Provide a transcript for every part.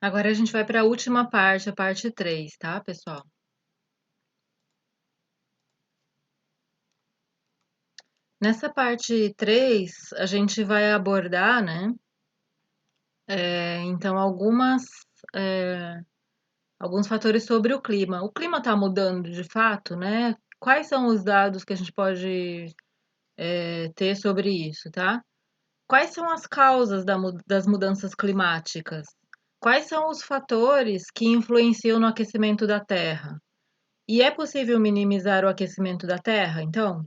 Agora a gente vai para a última parte, a parte 3, tá, pessoal? Nessa parte 3, a gente vai abordar, né, então é, alguns fatores sobre o clima. O clima está mudando de fato, né? Quais são os dados que a gente pode ter sobre isso, tá? Quais são as causas das mudanças climáticas? Quais são os fatores que influenciam no aquecimento da Terra? E é possível minimizar o aquecimento da Terra, então?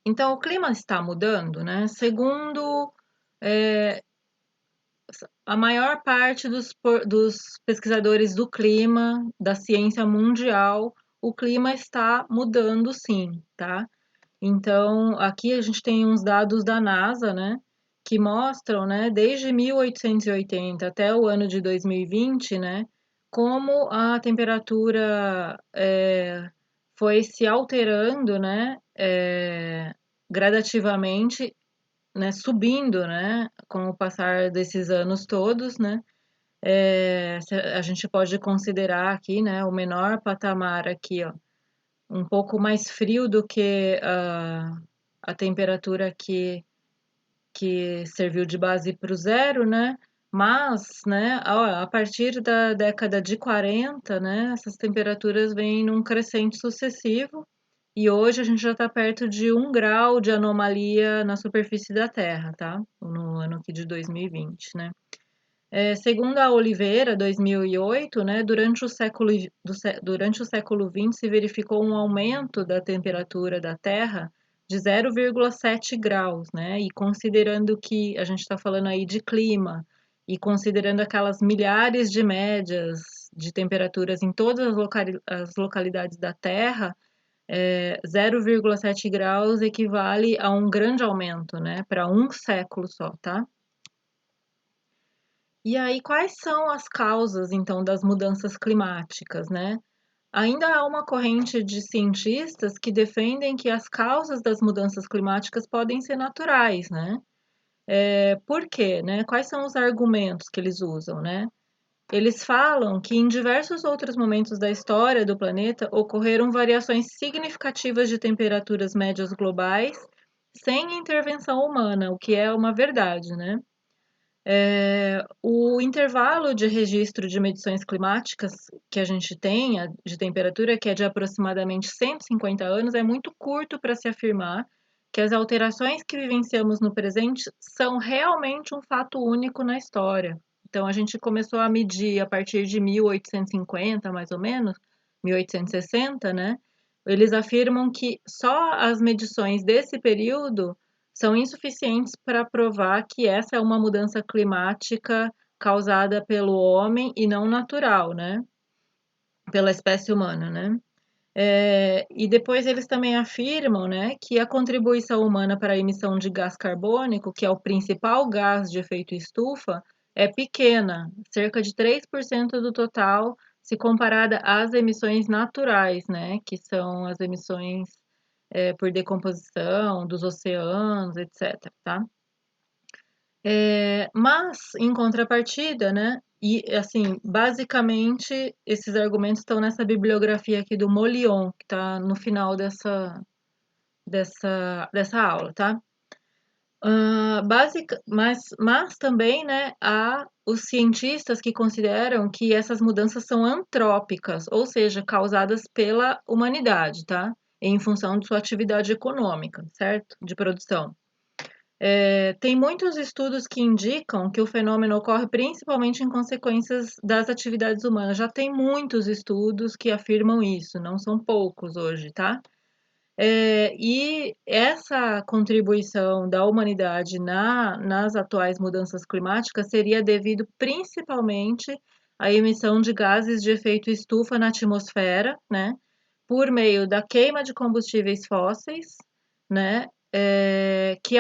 Então, o clima está mudando, né? Segundo a maior parte dos pesquisadores do clima, da ciência mundial, o clima está mudando sim, tá? Então, aqui a gente tem uns dados da NASA, né? Que mostram, né, desde 1880 até o ano de 2020, né? Como a temperatura foi se alterando, né? Gradativamente, né, subindo, né, com o passar desses anos todos, né, a gente pode considerar aqui, né, o menor patamar aqui, ó, um pouco mais frio do que a temperatura que serviu de base para o zero, né, mas, né, a partir da década de 40, né, essas temperaturas vêm num crescente sucessivo, e hoje a gente já está perto de 1 grau de anomalia na superfície da Terra, tá? No ano aqui de 2020, né? Segundo a Oliveira, 2008, né, durante o século XX se verificou um aumento da temperatura da Terra de 0,7 graus, né? E considerando que a gente está falando aí de clima e considerando aquelas milhares de médias de temperaturas em todas as localidades da Terra, 0,7 graus equivale a um grande aumento, né? Para um século só, tá? E aí, quais são as causas, então, das mudanças climáticas, né? Ainda há uma corrente de cientistas que defendem que as causas das mudanças climáticas podem ser naturais, né? Por quê, né? Quais são os argumentos que eles usam, né? Eles falam que em diversos outros momentos da história do planeta ocorreram variações significativas de temperaturas médias globais sem intervenção humana, o que é uma verdade, né? O intervalo de registro de medições climáticas que a gente tem, de temperatura, que é de aproximadamente 150 anos, é muito curto para se afirmar que as alterações que vivenciamos no presente são realmente um fato único na história. Então, a gente começou a medir a partir de 1850, mais ou menos, 1860, né? Eles afirmam que só as medições desse período são insuficientes para provar que essa é uma mudança climática causada pelo homem e não natural, né? Pela espécie humana, né? E depois eles também afirmam, né, que a contribuição humana para a emissão de gás carbônico, que é o principal gás de efeito estufa, é pequena, cerca de 3% do total, se comparada às emissões naturais, né, que são as emissões por decomposição dos oceanos, etc. Tá? Mas, em contrapartida, né? E assim, basicamente, esses argumentos estão nessa bibliografia aqui do Molion, que está no final dessa aula, tá? Mas também, né, há os cientistas que consideram que essas mudanças são antrópicas, ou seja, causadas pela humanidade, tá? Em função de sua atividade econômica, certo? De produção. Tem muitos estudos que indicam que o fenômeno ocorre principalmente em consequências das atividades humanas. Já tem muitos estudos que afirmam isso, não são poucos hoje, tá? E essa contribuição da humanidade nas atuais mudanças climáticas seria devido principalmente à emissão de gases de efeito estufa na atmosfera, né? Por meio da queima de combustíveis fósseis, né? Que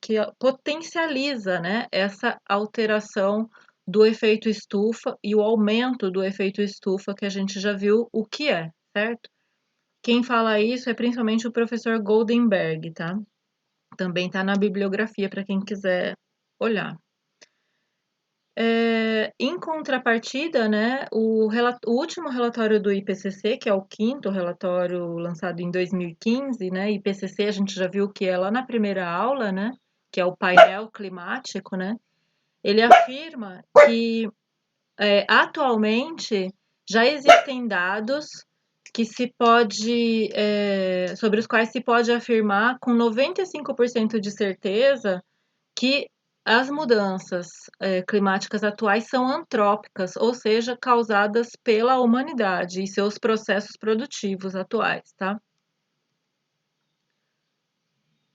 que potencializa, né, essa alteração do efeito estufa e o aumento do efeito estufa que a gente já viu o que é, certo? Quem fala isso é principalmente o professor Goldenberg, tá? Também tá na bibliografia para quem quiser olhar. Em contrapartida, né, o último relatório do IPCC, que é o quinto relatório lançado em 2015, né, IPCC a gente já viu que é lá na primeira aula, né, que é o painel climático, né, ele afirma que atualmente já existem dados que se pode, sobre os quais se pode afirmar com 95% de certeza que as mudanças climáticas atuais são antrópicas, ou seja, causadas pela humanidade e seus processos produtivos atuais, tá?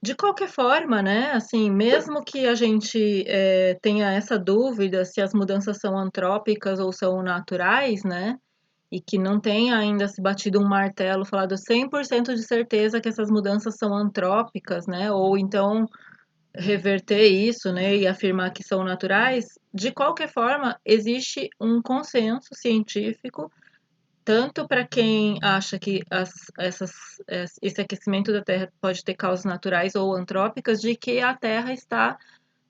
De qualquer forma, né, assim, mesmo que a gente tenha essa dúvida se as mudanças são antrópicas ou são naturais, né, e que não tenha ainda se batido um martelo, falado 100% de certeza que essas mudanças são antrópicas, né, ou então reverter isso, né, e afirmar que são naturais, de qualquer forma, existe um consenso científico, tanto para quem acha que esse aquecimento da Terra pode ter causas naturais ou antrópicas, de que a Terra está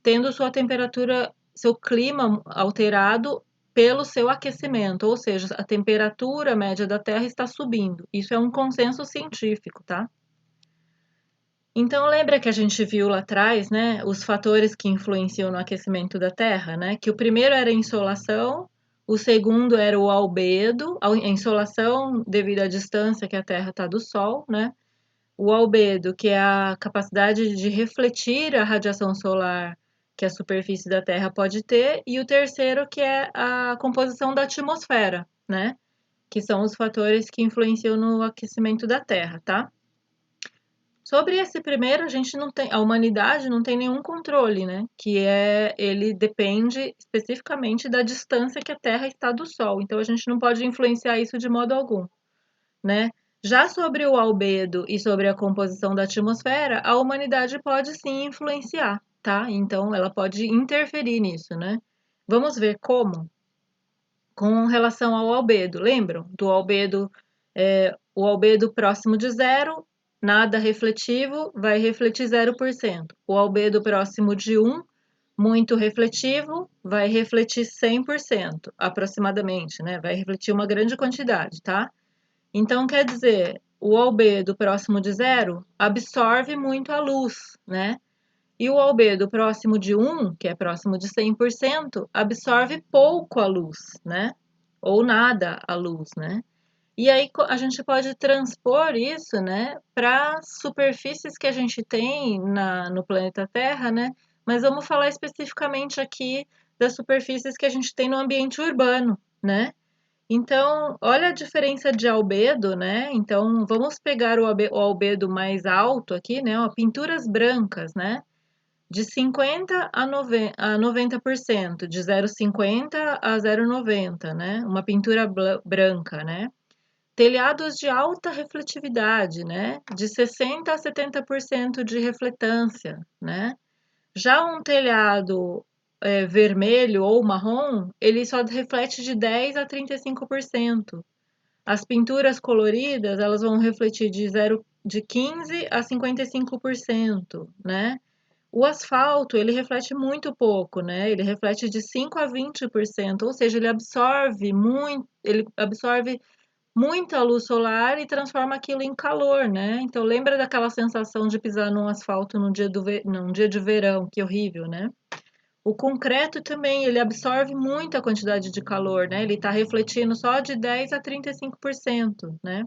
tendo sua temperatura, seu clima alterado pelo seu aquecimento, ou seja, a temperatura média da Terra está subindo. Isso é um consenso científico, tá? Então, lembra que a gente viu lá atrás, né, os fatores que influenciam no aquecimento da Terra, né? Que o primeiro era a insolação, o segundo era o albedo, a insolação devido à distância que a Terra está do Sol, né? O albedo, que é a capacidade de refletir a radiação solar que a superfície da Terra pode ter, e o terceiro, que é a composição da atmosfera, né? Que são os fatores que influenciam no aquecimento da Terra, tá? Sobre esse primeiro, a gente não tem, a humanidade não tem nenhum controle, né? Ele depende especificamente da distância que a Terra está do Sol. Então a gente não pode influenciar isso de modo algum, né? Já sobre o albedo e sobre a composição da atmosfera, a humanidade pode sim influenciar, tá? Então ela pode interferir nisso, né? Vamos ver como? Com relação ao albedo, lembram do albedo? O albedo próximo de zero, nada refletivo, vai refletir 0%. O albedo próximo de 1, muito refletivo, vai refletir 100%, aproximadamente, né? Vai refletir uma grande quantidade, tá? Então, quer dizer, o albedo próximo de zero absorve muito a luz, né? E o albedo próximo de 1, que é próximo de 100%, absorve pouco a luz, né? Ou nada a luz, né? E aí a gente pode transpor isso, né, para superfícies que a gente tem no planeta Terra, né? Mas vamos falar especificamente aqui das superfícies que a gente tem no ambiente urbano, né? Então, olha a diferença de albedo, né? Então, vamos pegar o albedo mais alto aqui, né? Ó, pinturas brancas, né? De 50 a 90%, de 0,50 a 0,90, né? Uma pintura branca, né? Telhados de alta refletividade, né? De 60 a 70% de refletância, né? Já um telhado vermelho ou marrom, ele só reflete de 10 a 35%. As pinturas coloridas, elas vão refletir de 15 a 55%, né? O asfalto, ele reflete muito pouco, né? Ele reflete de 5 a 20%, ou seja, ele absorve muita luz solar e transforma aquilo em calor, né? Então lembra daquela sensação de pisar num asfalto num dia de verão, que horrível, né? O concreto também, ele absorve muita quantidade de calor, né? Ele está refletindo só de 10 a 35%, né?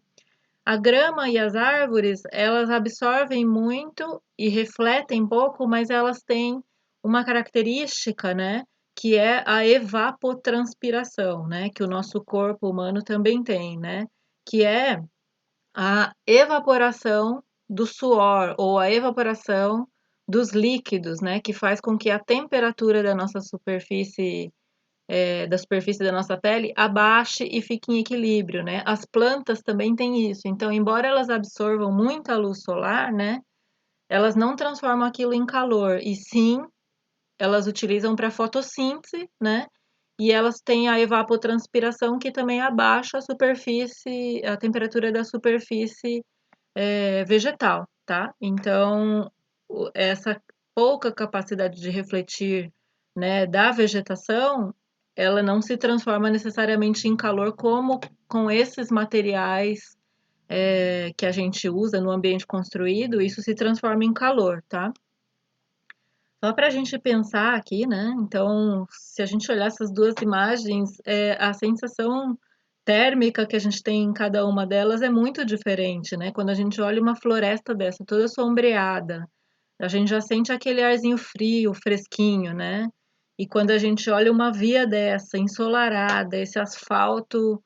A grama e as árvores, elas absorvem muito e refletem pouco, mas elas têm uma característica, né, que é a evapotranspiração, né, que o nosso corpo humano também tem, né, que é a evaporação do suor ou a evaporação dos líquidos, né, que faz com que a temperatura da nossa superfície da superfície da nossa pele abaixe e fique em equilíbrio, né? As plantas também têm isso. Então, embora elas absorvam muita luz solar, né? Elas não transformam aquilo em calor, e sim, elas utilizam para fotossíntese, né? E elas têm a evapotranspiração que também abaixa a superfície, a temperatura da superfície vegetal, tá? Então, essa pouca capacidade de refletir né, da vegetação, ela não se transforma necessariamente em calor como com esses materiais que a gente usa no ambiente construído, isso se transforma em calor, tá? Só para a gente pensar aqui, né? Então, se a gente olhar essas duas imagens, a sensação térmica que a gente tem em cada uma delas é muito diferente, né? Quando a gente olha uma floresta dessa, toda sombreada, a gente já sente aquele arzinho frio, fresquinho, né? E quando a gente olha uma via dessa, ensolarada, esse asfalto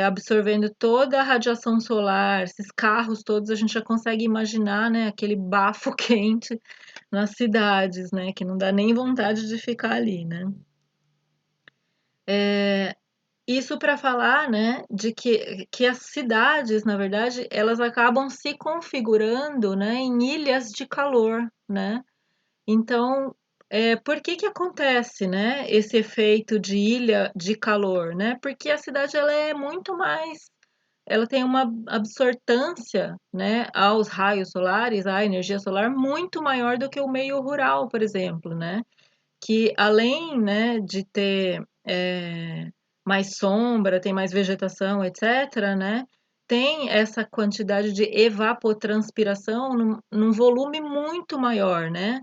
absorvendo toda a radiação solar, esses carros todos, a gente já consegue imaginar, né? Aquele bafo quente nas cidades, né? Que não dá nem vontade de ficar ali, né? Isso para falar, né, de que as cidades, na verdade, elas acabam se configurando, né, em ilhas de calor, né? Então, por que que acontece, né, esse efeito de ilha de calor, né? Porque a cidade ela é muito mais, ela tem uma absortância, né, aos raios solares, à energia solar muito maior do que o meio rural, por exemplo, né? Que além, né, de ter mais sombra, tem mais vegetação, etc., né? Tem essa quantidade de evapotranspiração num volume muito maior, né?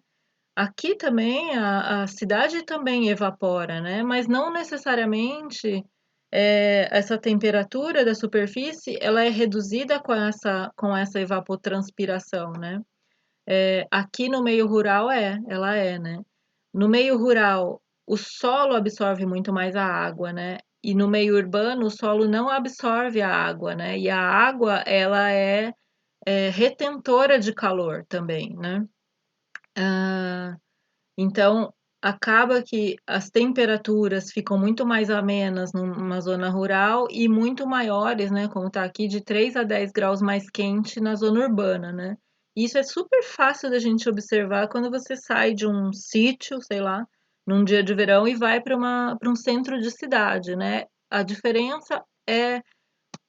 Aqui também a cidade também evapora, né? Mas não necessariamente essa temperatura da superfície ela é reduzida com essa evapotranspiração, né? Aqui no meio rural ela né? No meio rural, o solo absorve muito mais a água, né? E no meio urbano, o solo não absorve a água, né? E a água, ela é retentora de calor também, né? Ah, então, acaba que as temperaturas ficam muito mais amenas numa zona rural e muito maiores, né? Como está aqui, de 3 a 10 graus mais quente na zona urbana, né? Isso é super fácil da gente observar quando você sai de um sítio, sei lá, num dia de verão e vai para um centro de cidade, né? A diferença é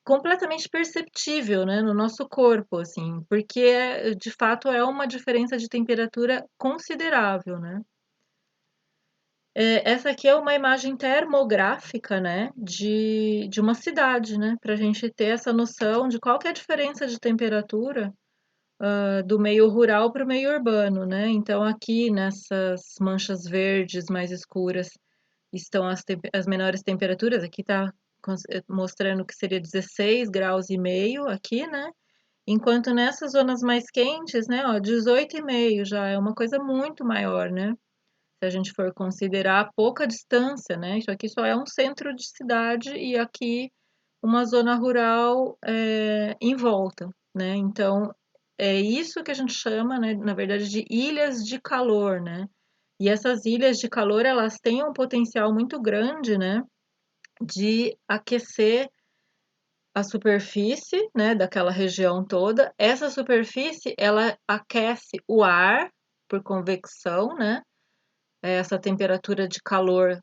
completamente perceptível, né, no nosso corpo, assim, porque de fato é uma diferença de temperatura considerável, né? Essa aqui é uma imagem termográfica, né, de uma cidade, né, para a gente ter essa noção de qual que é a diferença de temperatura do meio rural para o meio urbano, né? Então, aqui nessas manchas verdes mais escuras estão as menores temperaturas. Aqui está mostrando que seria 16 graus e meio aqui, né? Enquanto nessas zonas mais quentes, né, ó, 18,5 já é uma coisa muito maior, né? Se a gente for considerar a pouca distância, né? Isso aqui só é um centro de cidade e aqui uma zona rural em volta, né? Então, é isso que a gente chama, né, na verdade, de ilhas de calor, né? E essas ilhas de calor, elas têm um potencial muito grande, né, de aquecer a superfície, né, daquela região toda. Essa superfície, ela aquece o ar por convecção, né? Essa temperatura de calor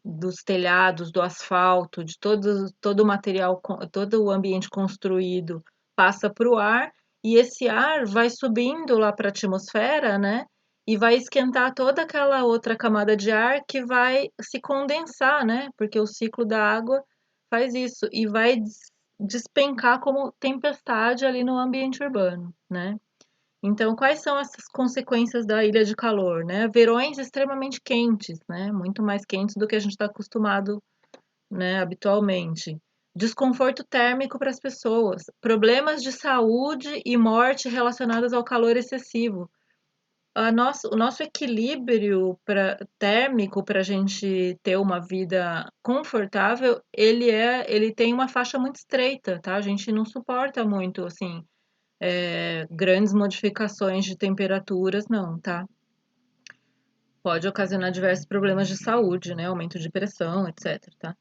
dos telhados, do asfalto, de todo o material, todo o ambiente construído passa para o ar e esse ar vai subindo lá para a atmosfera, né? E vai esquentar toda aquela outra camada de ar que vai se condensar, né? Porque o ciclo da água faz isso e vai despencar como tempestade ali no ambiente urbano, né? Então, quais são essas consequências da ilha de calor, né? Verões extremamente quentes, né? Muito mais quentes do que a gente está acostumado, né, habitualmente. Desconforto térmico para as pessoas, problemas de saúde e morte relacionados ao calor excessivo. O nosso equilíbrio térmico para a gente ter uma vida confortável, ele tem uma faixa muito estreita, tá? A gente não suporta muito, assim, grandes modificações de temperaturas, não, tá? Pode ocasionar diversos problemas de saúde, né? Aumento de pressão, etc, tá?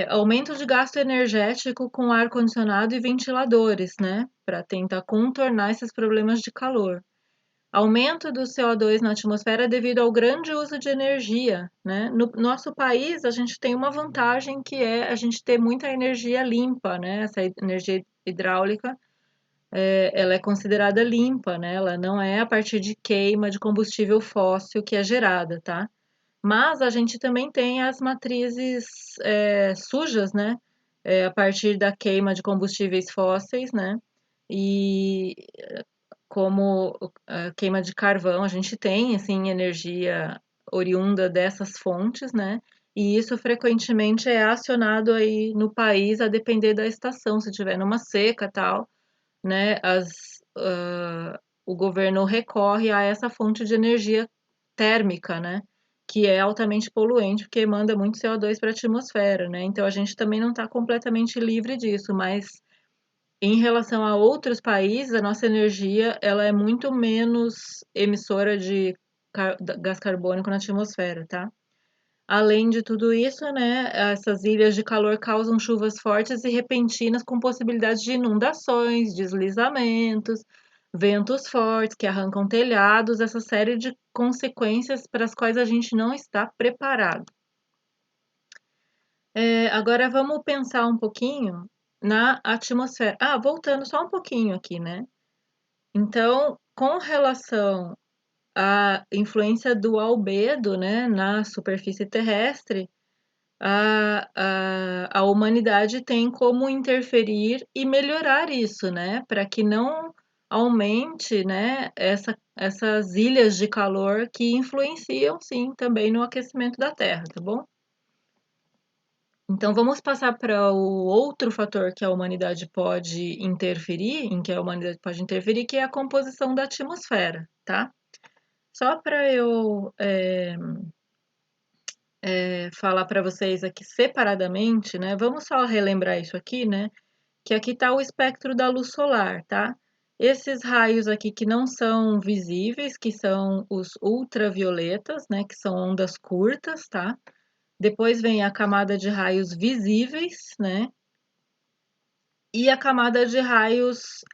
Aumento de gasto energético com ar-condicionado e ventiladores, né? Para tentar contornar esses problemas de calor. Aumento do CO2 na atmosfera devido ao grande uso de energia, né? No nosso país, a gente tem uma vantagem que é a gente ter muita energia limpa, né? Essa energia hidráulica ela é considerada limpa, né? Ela não é a partir de queima de combustível fóssil que é gerada, tá? Mas a gente também tem as matrizes sujas, né? A partir da queima de combustíveis fósseis, né? E como a queima de carvão, a gente tem assim energia oriunda dessas fontes, né? E isso frequentemente é acionado aí no país a depender da estação, se tiver numa seca, tal, né? O governo recorre a essa fonte de energia térmica, né? Que é altamente poluente, porque manda muito CO2 para a atmosfera, né? Então a gente também não está completamente livre disso, mas em relação a outros países, a nossa energia ela é muito menos emissora de gás carbônico na atmosfera, tá? Além de tudo isso, né, essas ilhas de calor causam chuvas fortes e repentinas com possibilidade de inundações, deslizamentos, ventos fortes que arrancam telhados, essa série de consequências para as quais a gente não está preparado. Agora vamos pensar um pouquinho na atmosfera. Voltando só um pouquinho aqui, né? Então, com relação à influência do albedo, né, na superfície terrestre, a humanidade tem como interferir e melhorar isso, né, para que não aumente, né, essas ilhas de calor que influenciam, sim, também no aquecimento da Terra, tá bom? Então, vamos passar para o outro fator que a humanidade pode interferir, em que a humanidade pode interferir, que é a composição da atmosfera, tá? Só para eu falar para vocês aqui separadamente, né? Vamos só relembrar isso aqui, né? Que aqui está o espectro da luz solar, tá? Esses raios aqui que não são visíveis, que são os ultravioletas, né? Que são ondas curtas, tá? Depois vem a camada de raios visíveis, né? E a camada de raios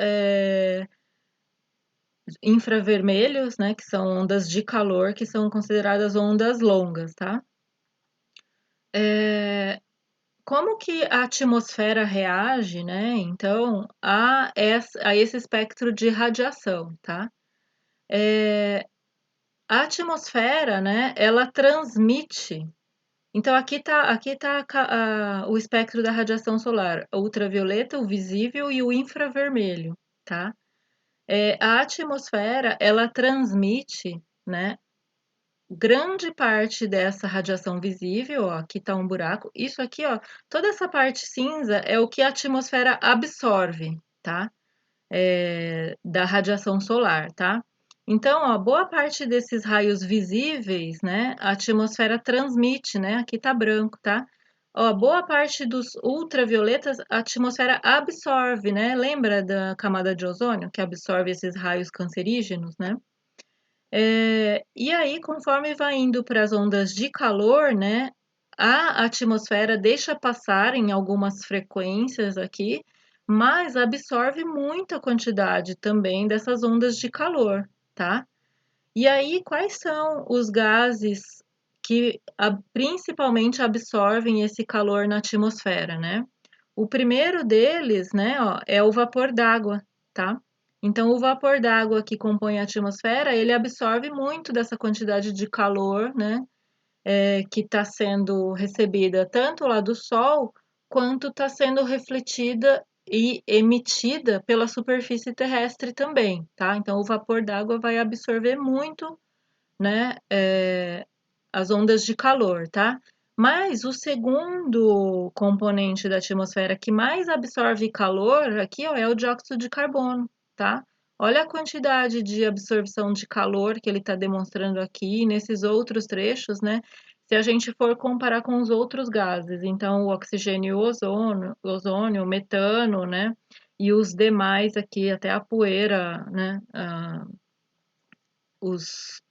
infravermelhos, né? Que são ondas de calor, que são consideradas ondas longas, tá? Como que a atmosfera reage, né? Então, a esse espectro de radiação, tá? A atmosfera, né? Ela transmite. Então, aqui tá o espectro da radiação solar: o ultravioleta, o visível e o infravermelho, tá? A atmosfera, ela transmite, né? Grande parte dessa radiação visível, ó, aqui está um buraco. Isso aqui, ó, toda essa parte cinza é o que a atmosfera absorve, tá? Da radiação solar, tá? Então, ó, boa parte desses raios visíveis, né, a atmosfera transmite, né? Aqui tá branco, tá? Ó, boa parte dos ultravioletas a atmosfera absorve, né? Lembra da camada de ozônio que absorve esses raios cancerígenos, né? E aí, conforme vai indo para as ondas de calor, né, a atmosfera deixa passar em algumas frequências aqui, mas absorve muita quantidade também dessas ondas de calor, tá? E aí, quais são os gases que principalmente absorvem esse calor na atmosfera, né? O primeiro deles, né, ó, é o vapor d'água, tá? Então, o vapor d'água que compõe a atmosfera, ele absorve muito dessa quantidade de calor, né, que está sendo recebida tanto lá do Sol, quanto está sendo refletida e emitida pela superfície terrestre também, tá? Então, o vapor d'água vai absorver muito, né, as ondas de calor, tá? Mas o segundo componente da atmosfera que mais absorve calor aqui, ó, é o dióxido de carbono, tá? Olha a quantidade de absorção de calor que ele está demonstrando aqui nesses outros trechos, né? Se a gente for comparar com os outros gases, então o oxigênio e o ozônio, o metano, né? E os demais aqui, até a poeira, né? Os,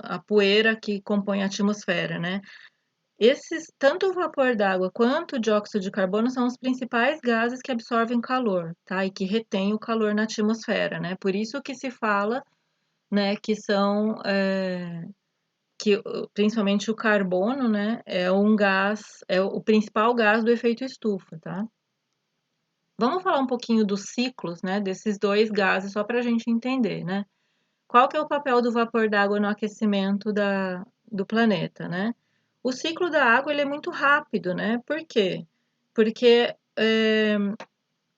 a poeira que compõe a atmosfera, né? Tanto o vapor d'água quanto o dióxido de carbono são os principais gases que absorvem calor, tá? E que retêm o calor na atmosfera, né? Por isso que se fala, né, que principalmente o carbono, né, é um gás, é o principal gás do efeito estufa, tá? Vamos falar um pouquinho dos ciclos, né, desses dois gases, só para a gente entender, né? Qual que é o papel do vapor d'água no aquecimento do planeta, né? O ciclo da água ele é muito rápido, né? Por quê? Porque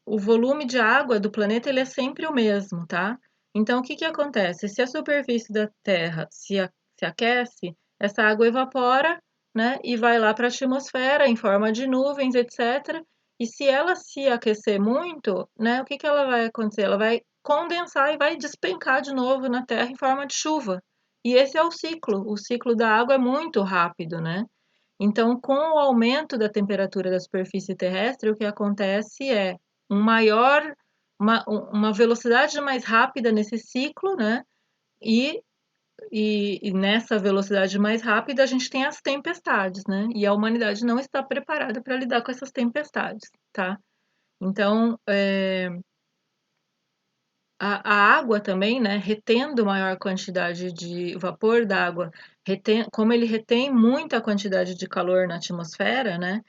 o volume de água do planeta ele é sempre o mesmo, tá? Então, o que que acontece? Se a superfície da Terra se aquece, essa água evapora, né? E vai lá para a atmosfera em forma de nuvens, etc. E se ela se aquecer muito, né? O que que ela vai acontecer? Ela vai condensar e vai despencar de novo na Terra em forma de chuva. E esse é o ciclo. O ciclo da água é muito rápido, né? Então, com o aumento da temperatura da superfície terrestre, o que acontece é um maior, uma velocidade mais rápida nesse ciclo, né? E, e nessa velocidade mais rápida a gente tem as tempestades, né? E a humanidade não está preparada para lidar com essas tempestades, tá? Então, a água também, né, retendo maior quantidade de vapor d'água, como ele retém muita quantidade de calor na atmosfera, né,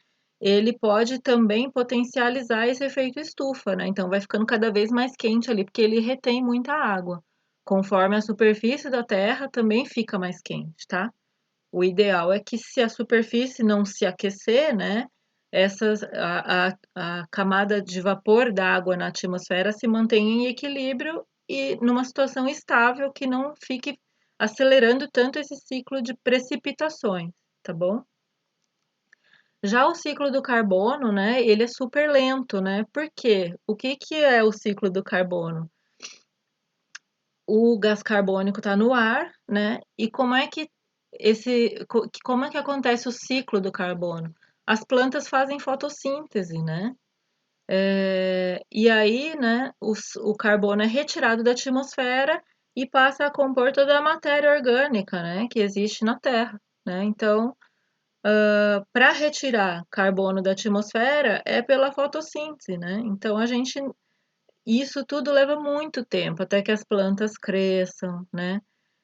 ele pode também potencializar esse efeito estufa, né? Então vai ficando cada vez mais quente ali, porque ele retém muita água. Conforme a superfície da Terra também fica mais quente, tá? O ideal é que se a superfície não se aquecer, né, a camada de vapor da água na atmosfera se mantenha em equilíbrio e numa situação estável que não fique acelerando tanto esse ciclo de precipitações, tá bom? Já o ciclo do carbono, né, ele é super lento, né? Por quê? O que que é o ciclo do carbono? O gás carbônico está no ar, né? E como é que acontece o ciclo do carbono? As plantas fazem fotossíntese, né? E aí, né, o carbono é retirado da atmosfera e passa a compor toda a matéria orgânica, né, que existe na Terra, né? Então, para retirar carbono da atmosfera é pela fotossíntese, né? Então, isso tudo leva muito tempo até que as plantas cresçam, né?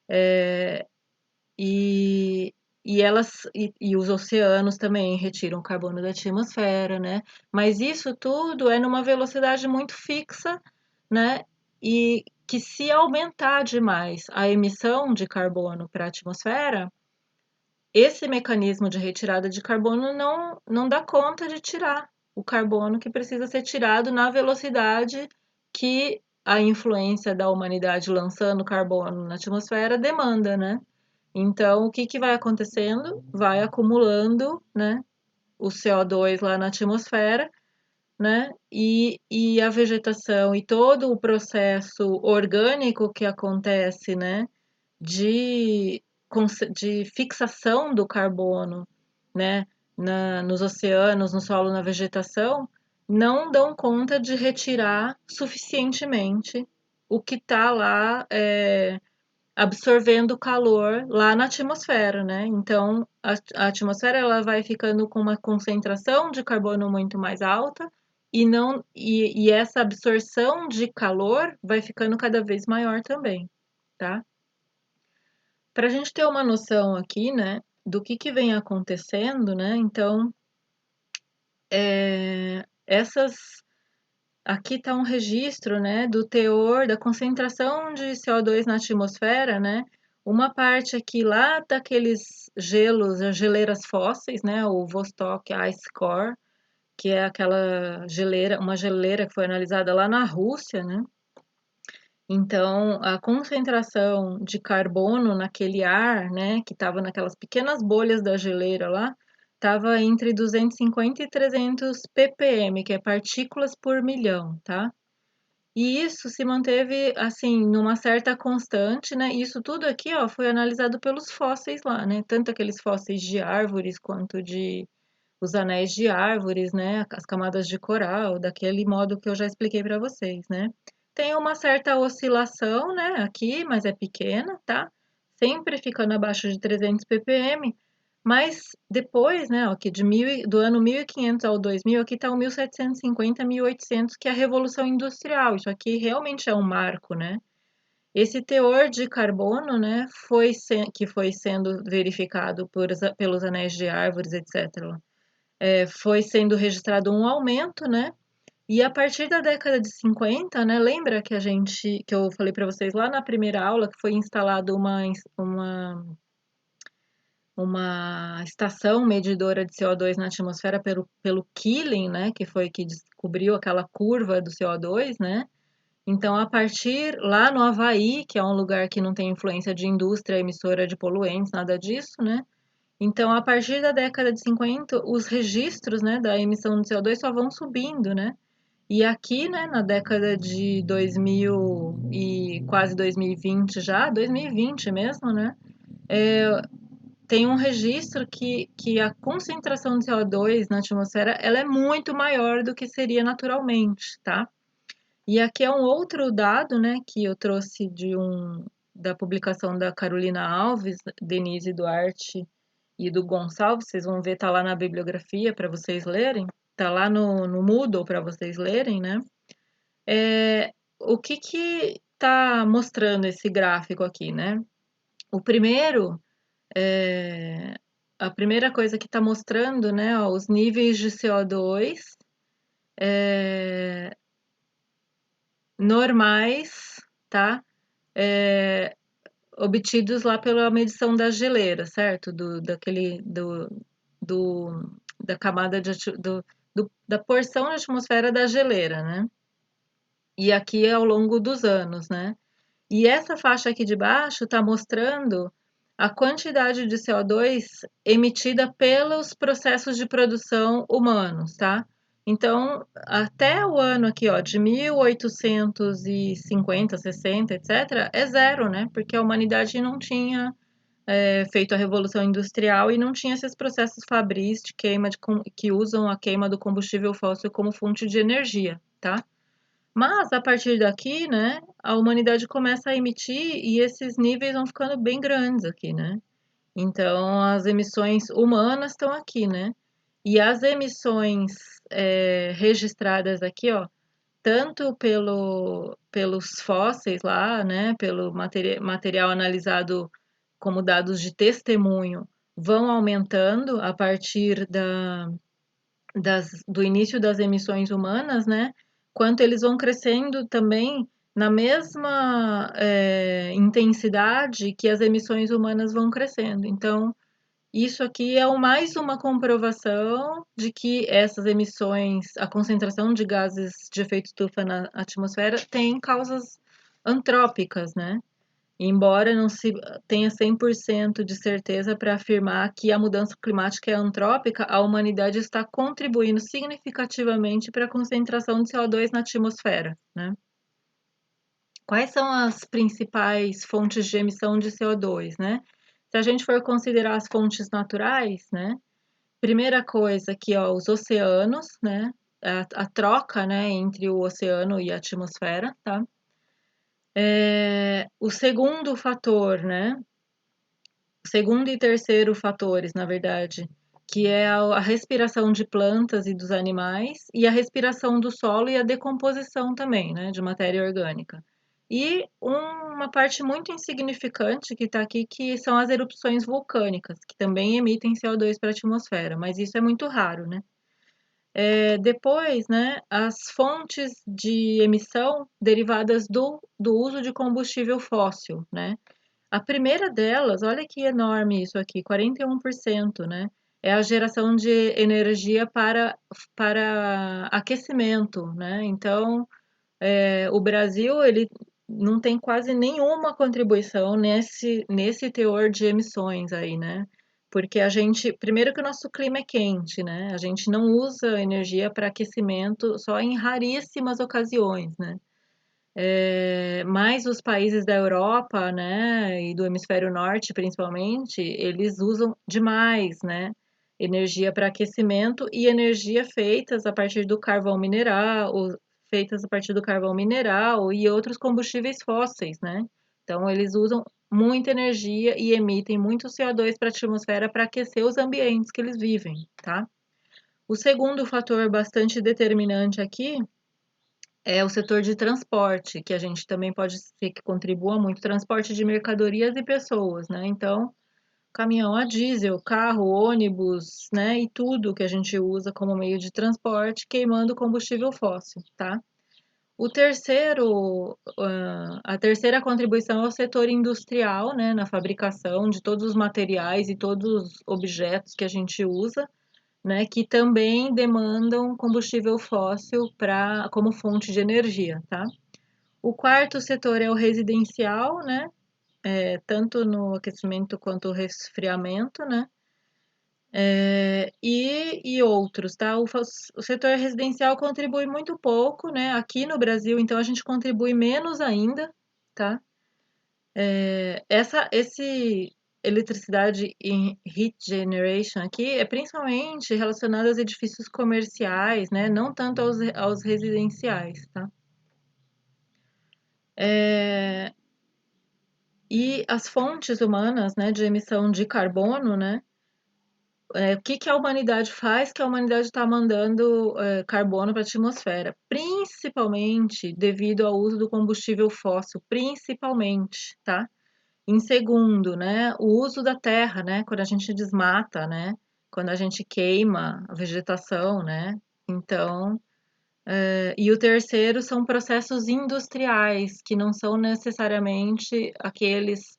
É, e, e os oceanos também retiram carbono da atmosfera, né? Mas isso tudo é numa velocidade muito fixa, né? E que se aumentar demais a emissão de carbono para a atmosfera, esse mecanismo de retirada de carbono não dá conta de tirar o carbono que precisa ser tirado na velocidade que a influência da humanidade lançando carbono na atmosfera demanda, né? Então, o que que vai acontecendo? Vai acumulando, né, o CO2 lá na atmosfera, né? E a vegetação e todo o processo orgânico que acontece, né, de, de fixação do carbono, né, nos oceanos, no solo, na vegetação, não dão conta de retirar suficientemente o que está lá absorvendo calor lá na atmosfera, né? Então, a atmosfera ela vai ficando com uma concentração de carbono muito mais alta e essa absorção de calor vai ficando cada vez maior também, tá? Para a gente ter uma noção aqui, né, do que vem acontecendo, né? Então, essas aqui está um registro, né, do teor, da concentração de CO2 na atmosfera, né? Uma parte aqui lá daqueles gelos, as geleiras fósseis, né, o Vostok Ice Core, que é aquela geleira, uma geleira que foi analisada lá na Rússia, né? Então, a concentração de carbono naquele ar, né, que estava naquelas pequenas bolhas da geleira lá, estava entre 250 e 300 ppm, que é partículas por milhão, tá? E isso se manteve, assim, numa certa constante, né? Isso tudo aqui, ó, foi analisado pelos fósseis lá, né? Tanto aqueles fósseis de árvores quanto de os anéis de árvores, né? As camadas de coral, daquele modo que eu já expliquei para vocês, né? Tem uma certa oscilação, né? Aqui, mas é pequena, tá? Sempre ficando abaixo de 300 ppm. Mas depois, né, ó, aqui do ano 1500 ao 2000, aqui está o 1750, 1800, que é a Revolução Industrial. Isso aqui realmente é um marco, né? Esse teor de carbono, né, que foi sendo verificado pelos anéis de árvores, etc., foi sendo registrado um aumento, né? E a partir da década de 50, né, lembra que eu falei para vocês lá na primeira aula que foi instalado uma estação medidora de CO2 na atmosfera pelo Keeling, né, que foi que descobriu aquela curva do CO2, né? Então, a partir lá no Havaí, que é um lugar que não tem influência de indústria emissora de poluentes, nada disso, né? Então, a partir da década de 50, os registros, né, da emissão de CO2 só vão subindo, né? E aqui, né, na década de 2000 e quase 2020 já, 2020 mesmo, né? Tem um registro que a concentração de CO2 na atmosfera ela é muito maior do que seria naturalmente, tá? E aqui é um outro dado, né, que eu trouxe da publicação da Carolina Alves, Denise Duarte e do Gonçalves, vocês vão ver, tá lá na bibliografia para vocês lerem, tá lá no Moodle para vocês lerem, né? O que tá mostrando esse gráfico aqui, né? O primeiro, é, a primeira coisa que está mostrando, né, ó, os níveis de CO2 é, normais, tá? É, obtidos lá pela medição da geleira, certo? Da camada da porção de atmosfera da geleira, né? E aqui é ao longo dos anos, né? E essa faixa aqui de baixo está mostrando a quantidade de CO2 emitida pelos processos de produção humanos, tá? Então, até o ano aqui, ó, de 1850, 60, etc., é zero, né? Porque a humanidade não tinha feito a Revolução Industrial e não tinha esses processos fabris de que usam a queima do combustível fóssil como fonte de energia, tá? Mas a partir daqui, né, a humanidade começa a emitir e esses níveis vão ficando bem grandes aqui, né? Então, as emissões humanas estão aqui, né? E as emissões registradas aqui, ó, tanto pelos fósseis lá, né, pelo material analisado como dados de testemunho, vão aumentando a partir do início das emissões humanas, né? Quanto eles vão crescendo também na mesma intensidade que as emissões humanas vão crescendo. Então, isso aqui é mais uma comprovação de que essas emissões, a concentração de gases de efeito estufa na atmosfera tem causas antrópicas, né? Embora não se tenha 100% de certeza para afirmar que a mudança climática é antrópica, a humanidade está contribuindo significativamente para a concentração de CO2 na atmosfera, né? Quais são as principais fontes de emissão de CO2, né? Se a gente for considerar as fontes naturais, né? Primeira coisa aqui, ó, os oceanos, né? A troca, né, entre o oceano e a atmosfera, tá? O segundo fator, né? Segundo e terceiro fatores, na verdade, que é a respiração de plantas e dos animais e a respiração do solo e a decomposição também, né, de matéria orgânica. E uma parte muito insignificante que está aqui, que são as erupções vulcânicas, que também emitem CO2 para a atmosfera, mas isso é muito raro, né? Depois, né, as fontes de emissão derivadas do uso de combustível fóssil, né? A primeira delas, olha que enorme isso aqui, 41%, né? É a geração de energia para aquecimento, né? Então, o Brasil, ele não tem quase nenhuma contribuição nesse teor de emissões aí, né? Porque primeiro que o nosso clima é quente, né? A gente não usa energia para aquecimento só em raríssimas ocasiões, né? Mas os países da Europa, né, e do hemisfério norte principalmente, eles usam demais, né, energia para aquecimento e energia feitas a partir do carvão mineral e outros combustíveis fósseis, né? Então eles usam muita energia e emitem muito CO2 para a atmosfera para aquecer os ambientes que eles vivem, tá? O segundo fator bastante determinante aqui é o setor de transporte, que a gente também pode ser que contribua muito, transporte de mercadorias e pessoas, né? Então, caminhão a diesel, carro, ônibus, né? E tudo que a gente usa como meio de transporte queimando combustível fóssil, tá? A terceira contribuição é o setor industrial, né, na fabricação de todos os materiais e todos os objetos que a gente usa, né, que também demandam combustível fóssil como fonte de energia, tá? O quarto setor é o residencial, né, tanto no aquecimento quanto o resfriamento, né? E outros, tá? O setor residencial contribui muito pouco, né? Aqui no Brasil, então a gente contribui menos ainda, tá? Esse eletricidade em heat generation aqui é principalmente relacionado aos edifícios comerciais, né? Não tanto aos residenciais, tá? E as fontes humanas, né, de emissão de carbono, né? O que que a humanidade faz que a humanidade está mandando carbono para a atmosfera? Principalmente devido ao uso do combustível fóssil, principalmente, tá? Em segundo, né, o uso da terra, né, quando a gente desmata, né, quando a gente queima a vegetação, né? Então, e o terceiro são processos industriais, que não são necessariamente aqueles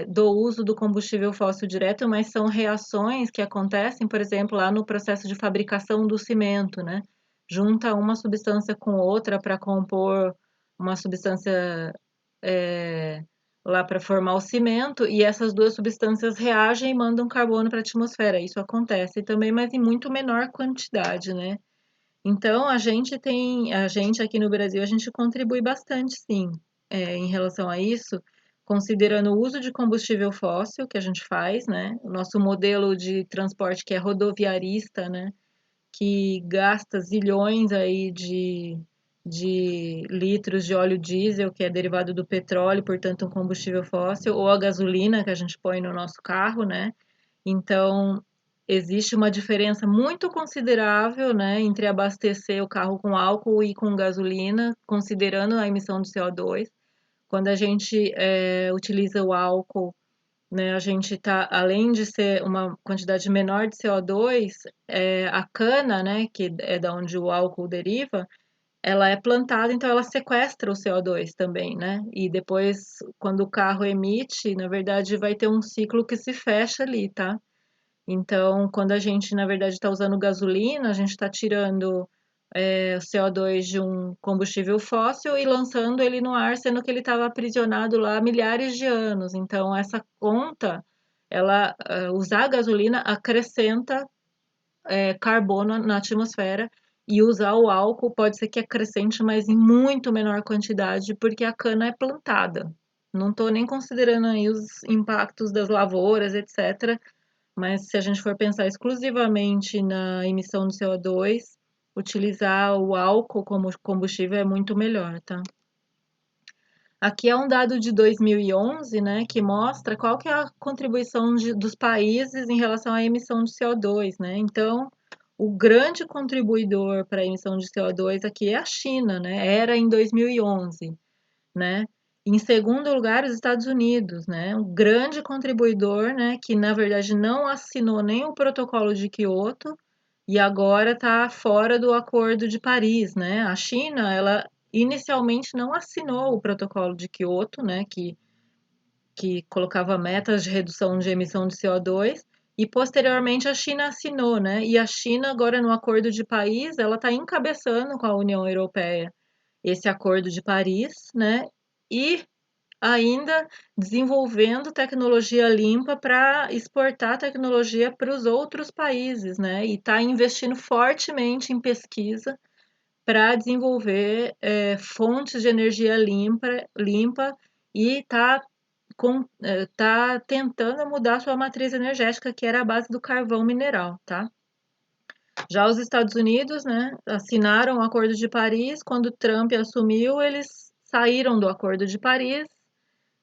do uso do combustível fóssil direto, mas são reações que acontecem, por exemplo, lá no processo de fabricação do cimento, né? Junta uma substância com outra para compor uma substância lá para formar o cimento, e essas duas substâncias reagem e mandam carbono para a atmosfera. Isso acontece também, mas em muito menor quantidade, né? Então, a gente aqui no Brasil, a gente contribui bastante, sim, em relação a isso, considerando o uso de combustível fóssil que a gente faz, né? O nosso modelo de transporte que é rodoviarista, né? Que gasta zilhões aí de litros de óleo diesel, que é derivado do petróleo, portanto, um combustível fóssil, ou a gasolina que a gente põe no nosso carro, né? Então, existe uma diferença muito considerável, né, entre abastecer o carro com álcool e com gasolina, considerando a emissão de CO2. Quando a gente utiliza o álcool, né, a gente está, além de ser uma quantidade menor de CO2, a cana, né, que é da onde o álcool deriva, ela é plantada, então ela sequestra o CO2 também, né? E depois, quando o carro emite, na verdade, vai ter um ciclo que se fecha ali, tá? Então, quando a gente, na verdade, está usando gasolina, a gente está tirando o CO2 de um combustível fóssil e lançando ele no ar, sendo que ele estava aprisionado lá há milhares de anos. Então, essa conta, usar a gasolina acrescenta carbono na atmosfera e usar o álcool pode ser que acrescente, mas em muito menor quantidade, porque a cana é plantada. Não estou nem considerando aí os impactos das lavouras, etc. Mas se a gente for pensar exclusivamente na emissão de CO2, utilizar o álcool como combustível é muito melhor, tá? Aqui é um dado de 2011, né, que mostra qual que é a contribuição dos países em relação à emissão de CO2, né? Então, o grande contribuidor para a emissão de CO2 aqui é a China, né? Era em 2011, né? Em segundo lugar, os Estados Unidos, né? Um grande contribuidor, né? Que na verdade não assinou nem o protocolo de Quioto e agora está fora do Acordo de Paris, né? A China, ela inicialmente não assinou o protocolo de Quioto, né? Que colocava metas de redução de emissão de CO2 e posteriormente a China assinou, né? E a China agora no Acordo de Paris, ela está encabeçando com a União Europeia esse Acordo de Paris, né? E ainda desenvolvendo tecnologia limpa para exportar tecnologia para os outros países, né? E está investindo fortemente em pesquisa para desenvolver fontes de energia limpa e tá tentando mudar sua matriz energética, que era a base do carvão mineral, tá? Já os Estados Unidos, né, assinaram o Acordo de Paris. Quando Trump assumiu, eles saíram do Acordo de Paris,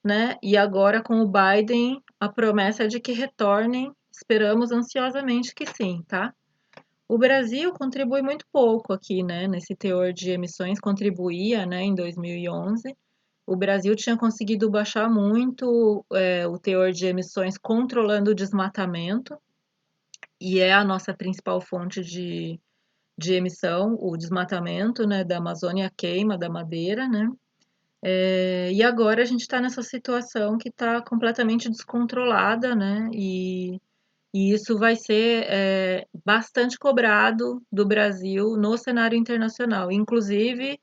né? E agora com o Biden, a promessa é de que retornem. Esperamos ansiosamente que sim, tá? O Brasil contribui muito pouco aqui, né? Nesse teor de emissões, contribuía, né, em 2011. O Brasil tinha conseguido baixar muito o teor de emissões controlando o desmatamento, e é a nossa principal fonte de emissão, o desmatamento, né, da Amazônia, a queima da madeira, né? E agora a gente está nessa situação que está completamente descontrolada, né? E isso vai ser bastante cobrado do Brasil no cenário internacional, inclusive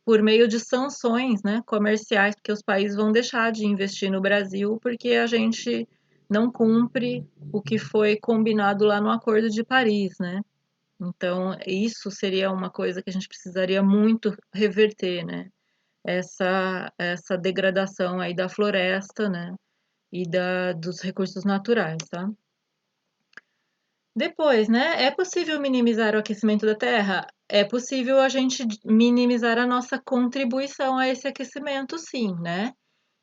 por meio de sanções, né, comerciais, porque os países vão deixar de investir no Brasil porque a gente não cumpre o que foi combinado lá no Acordo de Paris, né? Então, isso seria uma coisa que a gente precisaria muito reverter, né? Essa degradação aí da floresta, né? E dos recursos naturais, tá? Depois, né? É possível minimizar o aquecimento da Terra? É possível a gente minimizar a nossa contribuição a esse aquecimento, sim, né?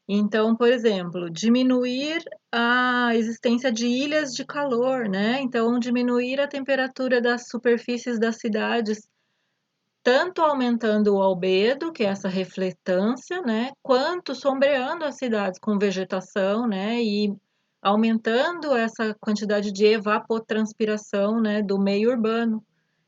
Então, por exemplo, diminuir a existência de ilhas de calor, né? Então, diminuir a temperatura das superfícies das cidades, tanto aumentando o albedo, que é essa refletância, né, quanto sombreando as cidades com vegetação, né, e aumentando essa quantidade de evapotranspiração, né, do meio urbano.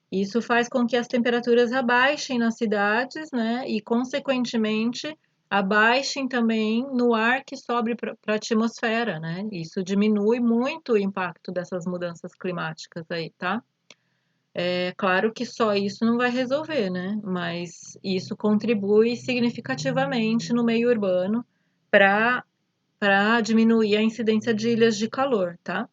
Isso faz com que as temperaturas abaixem nas cidades, né, e consequentemente abaixem também no ar que sobe para a atmosfera, né? Isso diminui muito o impacto dessas mudanças climáticas aí, tá? É claro que só isso não vai resolver, né? Mas isso contribui significativamente no meio urbano para diminuir a incidência de ilhas de calor, tá?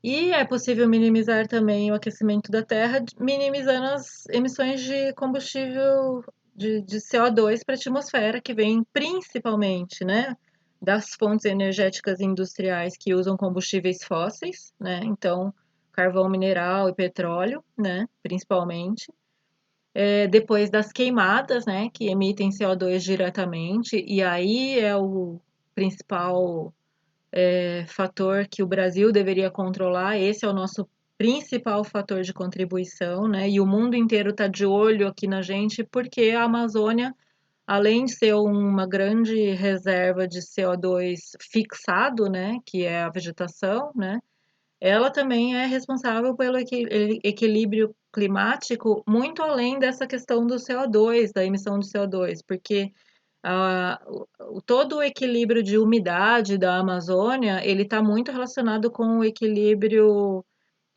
E é possível minimizar também o aquecimento da Terra, minimizando as emissões de combustível de CO2 para a atmosfera, que vem principalmente, né, das fontes energéticas industriais que usam combustíveis fósseis, né? Então, carvão mineral e petróleo, né, principalmente. Depois das queimadas, né, que emitem CO2 diretamente, e aí é o principal fator que o Brasil deveria controlar. Esse é o nosso principal fator de contribuição, né? E o mundo inteiro está de olho aqui na gente, porque a Amazônia, além de ser uma grande reserva de CO2 fixado, né, que é a vegetação, né, ela também é responsável pelo equilíbrio climático, muito além dessa questão do CO2, da emissão de CO2, porque todo o equilíbrio de umidade da Amazônia, ele está muito relacionado com o equilíbrio,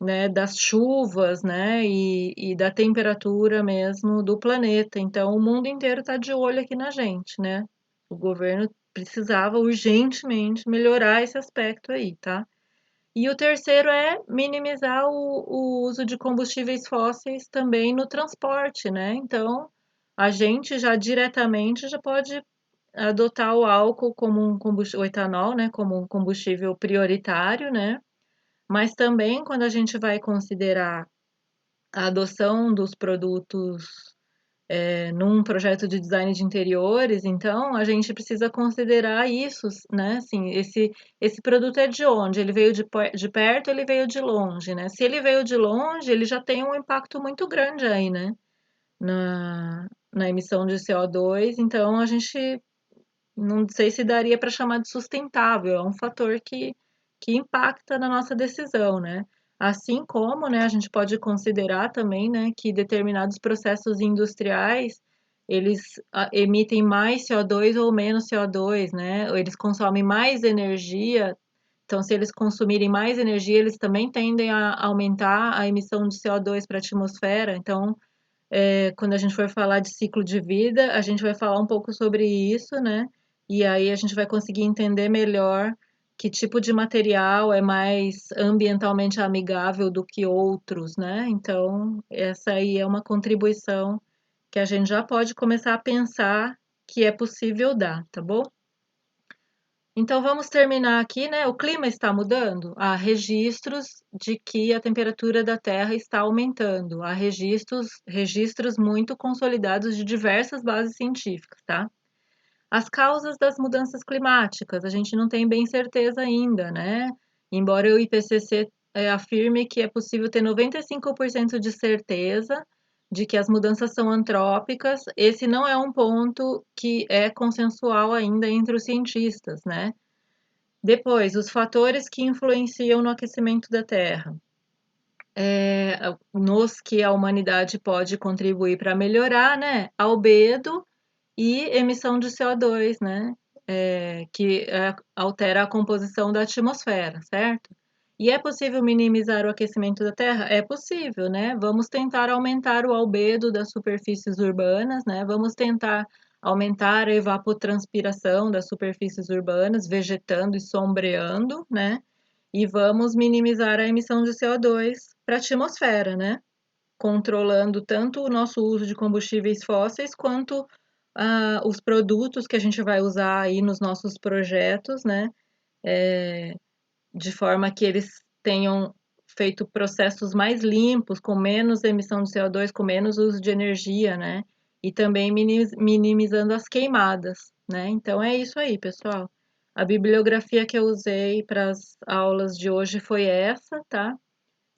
né, das chuvas, né, e da temperatura mesmo do planeta. Então, o mundo inteiro está de olho aqui na gente, né? O governo precisava urgentemente melhorar esse aspecto aí, tá? E o terceiro é minimizar o uso de combustíveis fósseis também no transporte, né? Então, a gente já diretamente já pode adotar o álcool como um combustível, o etanol, né, como um combustível prioritário, né? Mas também quando a gente vai considerar a adoção dos produtos num projeto de design de interiores, então a gente precisa considerar isso, né? Assim, esse produto é de onde? Ele veio de perto, ele veio de longe, né? Se ele veio de longe, ele já tem um impacto muito grande aí, né? Na emissão de CO2, então a gente não sei se daria para chamar de sustentável, é um fator que impacta na nossa decisão, né? Assim como, né, a gente pode considerar também, né, que determinados processos industriais, eles emitem mais CO2 ou menos CO2, né? Ou eles consomem mais energia, então se eles consumirem mais energia, eles também tendem a aumentar a emissão de CO2 para a atmosfera, então quando a gente for falar de ciclo de vida, a gente vai falar um pouco sobre isso, né? E aí a gente vai conseguir entender melhor que tipo de material é mais ambientalmente amigável do que outros, né? Então, essa aí é uma contribuição que a gente já pode começar a pensar que é possível dar, tá bom? Então vamos terminar aqui, né? O clima está mudando? Há registros de que a temperatura da Terra está aumentando. Há registros muito consolidados de diversas bases científicas, tá? As causas das mudanças climáticas, a gente não tem bem certeza ainda, né? Embora o IPCC afirme que é possível ter 95% de certeza de que as mudanças são antrópicas, esse não é um ponto que é consensual ainda entre os cientistas, né? Depois, os fatores que influenciam no aquecimento da Terra. nos que a humanidade pode contribuir para melhorar, né? Albedo e emissão de CO2, né? Que altera a composição da atmosfera, certo? E é possível minimizar o aquecimento da Terra? É possível, né? Vamos tentar aumentar o albedo das superfícies urbanas, né? Vamos tentar aumentar a evapotranspiração das superfícies urbanas, vegetando e sombreando, né? E vamos minimizar a emissão de CO2 para a atmosfera, né? Controlando tanto o nosso uso de combustíveis fósseis quanto os produtos que a gente vai usar aí nos nossos projetos, né? De forma que eles tenham feito processos mais limpos, com menos emissão de CO2, com menos uso de energia, né? E também minimizando as queimadas, né? Então é isso aí, pessoal. A bibliografia que eu usei para as aulas de hoje foi essa, tá?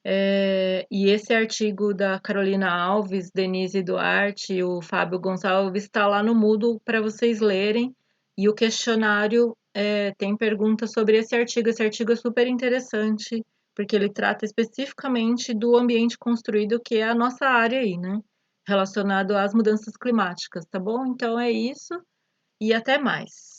E esse artigo da Carolina Alves, Denise Duarte e o Fábio Gonçalves está lá no Moodle para vocês lerem. E o questionário tem perguntas sobre esse artigo. Esse artigo é super interessante, porque ele trata especificamente do ambiente construído, que é a nossa área aí, né? Relacionado às mudanças climáticas, tá bom? Então é isso e até mais.